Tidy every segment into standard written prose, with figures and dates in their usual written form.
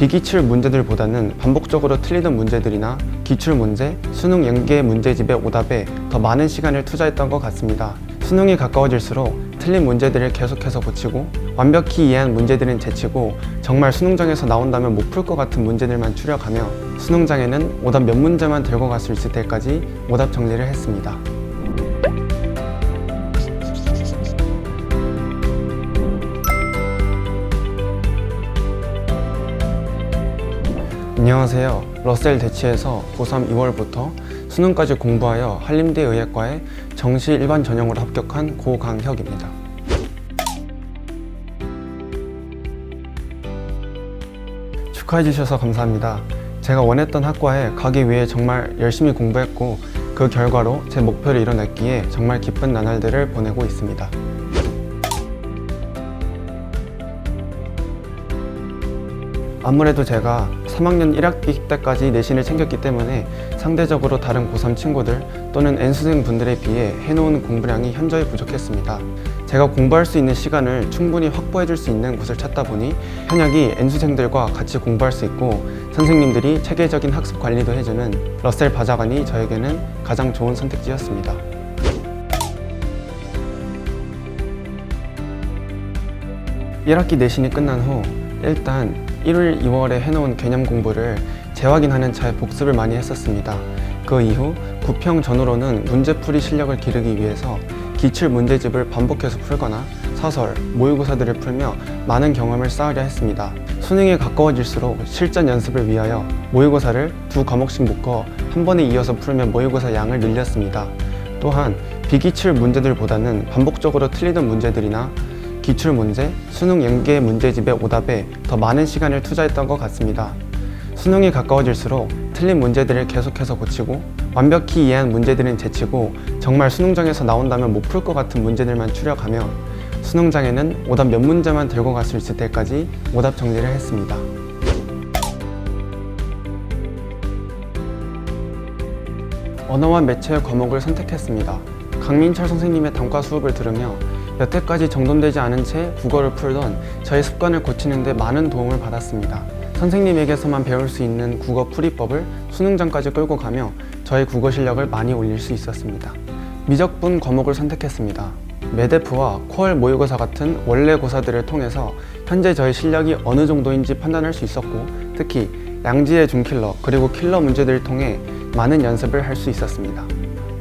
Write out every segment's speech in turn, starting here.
비기출 문제들보다는 반복적으로 틀리던 문제들이나 기출문제, 수능 연계 문제집의 오답에 더 많은 시간을 투자했던 것 같습니다. 수능이 가까워질수록 틀린 문제들을 계속해서 고치고 완벽히 이해한 문제들은 제치고 정말 수능장에서 나온다면 못 풀 것 같은 문제들만 추려가며 수능장에는 오답 몇 문제만 들고 갈 수 있을 때까지 오답 정리를 했습니다. 안녕하세요. 러셀 대치에서 고3 2월부터 수능까지 공부하여 한림대의학과에 정시 일반 전형으로 합격한 고강혁입니다. 축하해 주셔서 감사합니다. 제가 원했던 학과에 가기 위해 정말 열심히 공부했고 그 결과로 제 목표를 이뤄냈기에 정말 기쁜 나날들을 보내고 있습니다. 아무래도 제가 3학년 1학기 때까지 내신을 챙겼기 때문에 상대적으로 다른 고3 친구들 또는 N수생 분들에 비해 해놓은 공부량이 현저히 부족했습니다. 제가 공부할 수 있는 시간을 충분히 확보해 줄 수 있는 곳을 찾다 보니 현역이 N수생들과 같이 공부할 수 있고 선생님들이 체계적인 학습 관리도 해주는 러셀 바자관이 저에게는 가장 좋은 선택지였습니다. (1학기) 내신이 끝난 후 일단 1월, 2월에 해놓은 개념 공부를 재확인하는 차에 복습을 많이 했었습니다. 그 이후 구평 전후로는 문제풀이 실력을 기르기 위해서 기출 문제집을 반복해서 풀거나 사설, 모의고사들을 풀며 많은 경험을 쌓으려 했습니다. 수능이 가까워질수록 실전 연습을 위하여 모의고사를 2과목씩 묶어 한 번에 이어서 풀며 모의고사 양을 늘렸습니다. 또한 비기출 문제들보다는 반복적으로 틀리던 문제들이나 기출문제, 수능 연계 문제집의 오답에 더 많은 시간을 투자했던 것 같습니다. 수능이 가까워질수록 틀린 문제들을 계속해서 고치고 완벽히 이해한 문제들은 제치고 정말 수능장에서 나온다면 못 풀 것 같은 문제들만 추려가며 수능장에는 오답 몇 문제만 들고 갈 수 있을 때까지 오답 정리를 했습니다. 언어와 매체의 과목을 선택했습니다. 강민철 선생님의 단과 수업을 들으며 여태까지 정돈되지 않은 채 국어를 풀던 저의 습관을 고치는 데 많은 도움을 받았습니다. 선생님에게서만 배울 수 있는 국어 풀이법을 수능장까지 끌고 가며 저의 국어 실력을 많이 올릴 수 있었습니다. 미적분 과목을 선택했습니다. 메데프와 코얼 모의고사 같은 원래 고사들을 통해서 현재 저의 실력이 어느 정도인지 판단할 수 있었고 특히 양지의 준킬러 그리고 킬러 문제들을 통해 많은 연습을 할 수 있었습니다.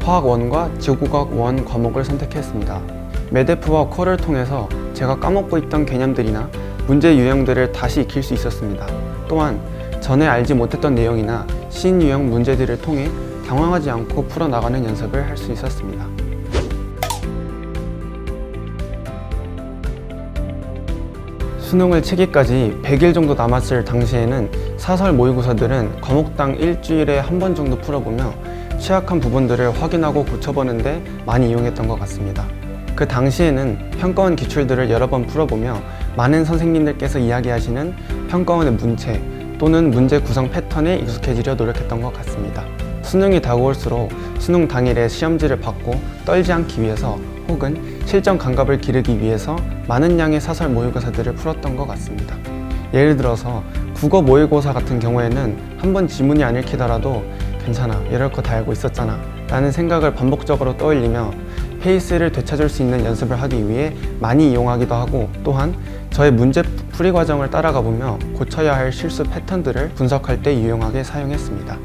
화학 1과 지구과학 1 과목을 선택했습니다. 메데프와 콜을 통해서 제가 까먹고 있던 개념들이나 문제 유형들을 다시 익힐 수 있었습니다. 또한 전에 알지 못했던 내용이나 신유형 문제들을 통해 당황하지 않고 풀어나가는 연습을 할 수 있었습니다. 수능을 치기까지 100일 정도 남았을 당시에는 사설 모의고사들은 과목당 일주일에 한 번 정도 풀어보며 취약한 부분들을 확인하고 고쳐보는데 많이 이용했던 것 같습니다. 그 당시에는 평가원 기출들을 여러 번 풀어보며 많은 선생님들께서 이야기하시는 평가원의 문체 또는 문제 구성 패턴에 익숙해지려 노력했던 것 같습니다. 수능이 다가올수록 수능 당일에 시험지를 받고 떨지 않기 위해서 혹은 실전 감각을 기르기 위해서 많은 양의 사설 모의고사들을 풀었던 것 같습니다. 예를 들어서 국어 모의고사 같은 경우에는 한번 지문이 안 읽히더라도 괜찮아, 이럴 거 다 알고 있었잖아 라는 생각을 반복적으로 떠올리며 페이스를 되찾을 수 있는 연습을 하기 위해 많이 이용하기도 하고 또한 저의 문제 풀이 과정을 따라가 보며 고쳐야 할 실수 패턴들을 분석할 때 유용하게 사용했습니다.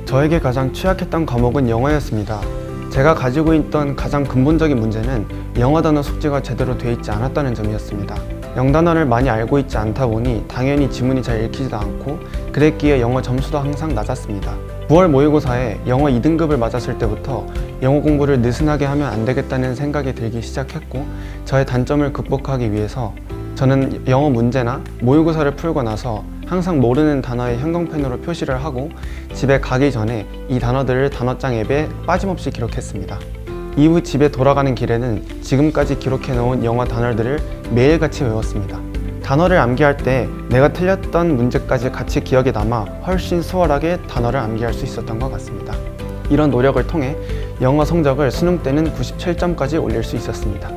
저에게 가장 취약했던 과목은 영어였습니다. 제가 가지고 있던 가장 근본적인 문제는 영어 단어 숙지가 제대로 되어 있지 않았다는 점이었습니다. 영단어를 많이 알고 있지 않다 보니 당연히 지문이 잘 읽히지도 않고 그랬기에 영어 점수도 항상 낮았습니다. 9월 모의고사에 영어 2등급을 맞았을 때부터 영어 공부를 느슨하게 하면 안 되겠다는 생각이 들기 시작했고 저의 단점을 극복하기 위해서 저는 영어 문제나 모의고사를 풀고 나서 항상 모르는 단어의 형광펜으로 표시를 하고 집에 가기 전에 이 단어들을 단어장 앱에 빠짐없이 기록했습니다. 이후 집에 돌아가는 길에는 지금까지 기록해 놓은 영어 단어들을 매일같이 외웠습니다. 단어를 암기할 때 내가 틀렸던 문제까지 같이 기억에 남아 훨씬 수월하게 단어를 암기할 수 있었던 것 같습니다. 이런 노력을 통해 영어 성적을 수능 때는 97점까지 올릴 수 있었습니다.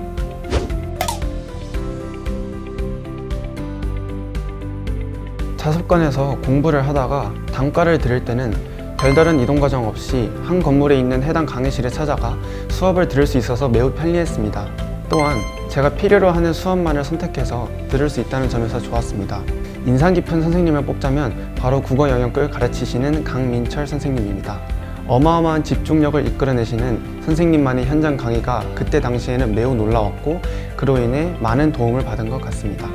자습관에서 공부를 하다가 단과를 들을 때는 별다른 이동 과정 없이 한 건물에 있는 해당 강의실에 찾아가 수업을 들을 수 있어서 매우 편리했습니다. 또한 제가 필요로 하는 수업만을 선택해서 들을 수 있다는 점에서 좋았습니다. 인상 깊은 선생님을 뽑자면 바로 국어 영역을 가르치시는 강민철 선생님입니다. 어마어마한 집중력을 이끌어내시는 선생님만의 현장 강의가 그때 당시에는 매우 놀라웠고 그로 인해 많은 도움을 받은 것 같습니다.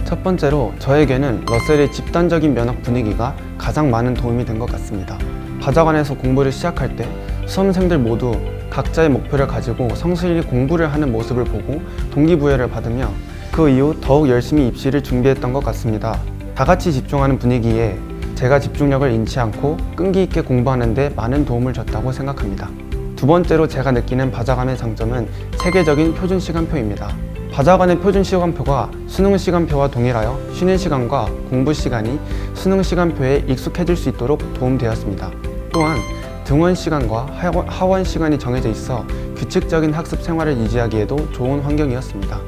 첫 번째로 저에게는 러셀의 집단적인 면학 분위기가 가장 많은 도움이 된 것 같습니다. 바자관에서 공부를 시작할 때 수험생들 모두 각자의 목표를 가지고 성실히 공부를 하는 모습을 보고 동기부여를 받으며 그 이후 더욱 열심히 입시를 준비했던 것 같습니다. 다 같이 집중하는 분위기에 제가 집중력을 잃지 않고 끈기 있게 공부하는 데 많은 도움을 줬다고 생각합니다. 두 번째로 제가 느끼는 바자관의 장점은 세계적인 표준 시간표입니다. 바자관의 표준 시간표가 수능 시간표와 동일하여 쉬는 시간과 공부 시간이 수능 시간표에 익숙해질 수 있도록 도움되었습니다. 또한 등원 시간과 하원 시간이 정해져 있어 규칙적인 학습 생활을 유지하기에도 좋은 환경이었습니다.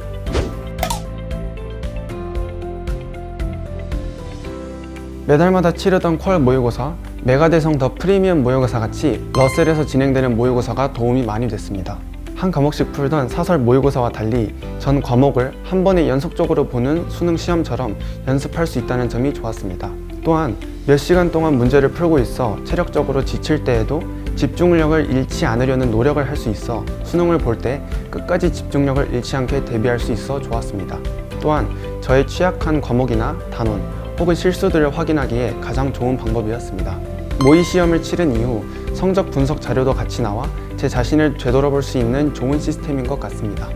매달마다 치르던 퀄 모의고사, 메가대성 더 프리미엄 모의고사 같이 러셀에서 진행되는 모의고사가 도움이 많이 됐습니다. 한 과목씩 풀던 사설 모의고사와 달리 전 과목을 한 번에 연속적으로 보는 수능 시험처럼 연습할 수 있다는 점이 좋았습니다. 또한 몇 시간 동안 문제를 풀고 있어 체력적으로 지칠 때에도 집중력을 잃지 않으려는 노력을 할 수 있어 수능을 볼 때 끝까지 집중력을 잃지 않게 대비할 수 있어 좋았습니다. 또한 저의 취약한 과목이나 단원 혹은 실수들을 확인하기에 가장 좋은 방법이었습니다. 모의 시험을 치른 이후 성적 분석 자료도 같이 나와 제 자신을 되돌아볼 수 있는 좋은 시스템인 것 같습니다.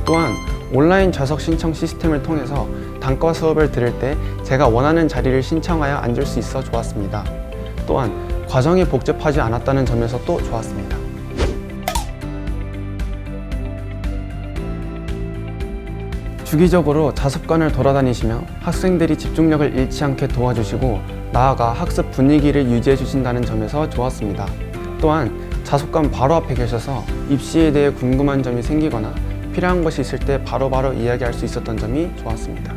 또한 온라인 좌석 신청 시스템을 통해서 단과 수업을 들을 때 제가 원하는 자리를 신청하여 앉을 수 있어 좋았습니다. 또한 과정이 복잡하지 않았다는 점에서 또 좋았습니다. 주기적으로 자습관을 돌아다니시며 학생들이 집중력을 잃지 않게 도와주시고 나아가 학습 분위기를 유지해 주신다는 점에서 좋았습니다. 또한 자습관 바로 앞에 계셔서 입시에 대해 궁금한 점이 생기거나 필요한 것이 있을 때 바로바로 이야기할 수 있었던 점이 좋았습니다.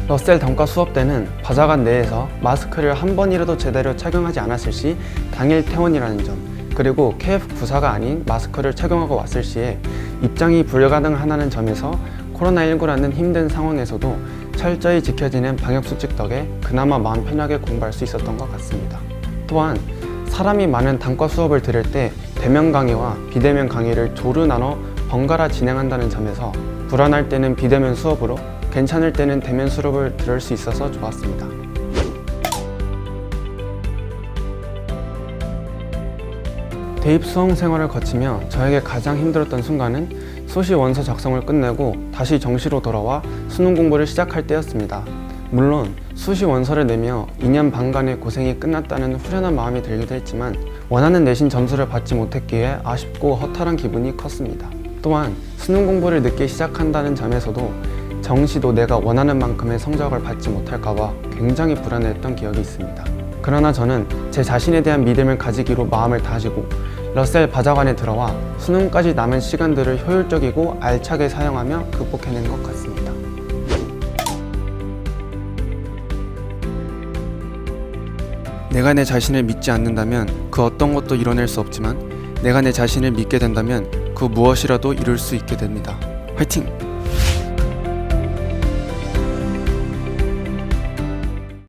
러셀 단과 수업 때는 바자관 내에서 마스크를 한 번이라도 제대로 착용하지 않았을 시 당일 퇴원이라는 점, 그리고 KF94가 아닌 마스크를 착용하고 왔을 시에 입장이 불가능하다는 점에서 코로나19라는 힘든 상황에서도 철저히 지켜지는 방역수칙 덕에 그나마 마음 편하게 공부할 수 있었던 것 같습니다. 또한 사람이 많은 단과 수업을 들을 때 대면 강의와 비대면 강의를 조로 나눠 번갈아 진행한다는 점에서 불안할 때는 비대면 수업으로 괜찮을 때는 대면 수업을 들을 수 있어서 좋았습니다. 대입 수험 생활을 거치며 저에게 가장 힘들었던 순간은 수시 원서 작성을 끝내고 다시 정시로 돌아와 수능 공부를 시작할 때였습니다. 물론 수시 원서를 내며 2년 반간의 고생이 끝났다는 후련한 마음이 들기도 했지만 원하는 내신 점수를 받지 못했기에 아쉽고 허탈한 기분이 컸습니다. 또한 수능 공부를 늦게 시작한다는 점에서도 정시도 내가 원하는 만큼의 성적을 받지 못할까봐 굉장히 불안해했던 기억이 있습니다. 그러나 저는 제 자신에 대한 믿음을 가지기로 마음을 다지고 러셀 바자관에 들어와 수능까지 남은 시간들을 효율적이고 알차게 사용하며 극복해낸 것 같습니다. 내가 내 자신을 믿지 않는다면 그 어떤 것도 이뤄낼 수 없지만 내가 내 자신을 믿게 된다면 그 무엇이라도 이룰 수 있게 됩니다. 화이팅!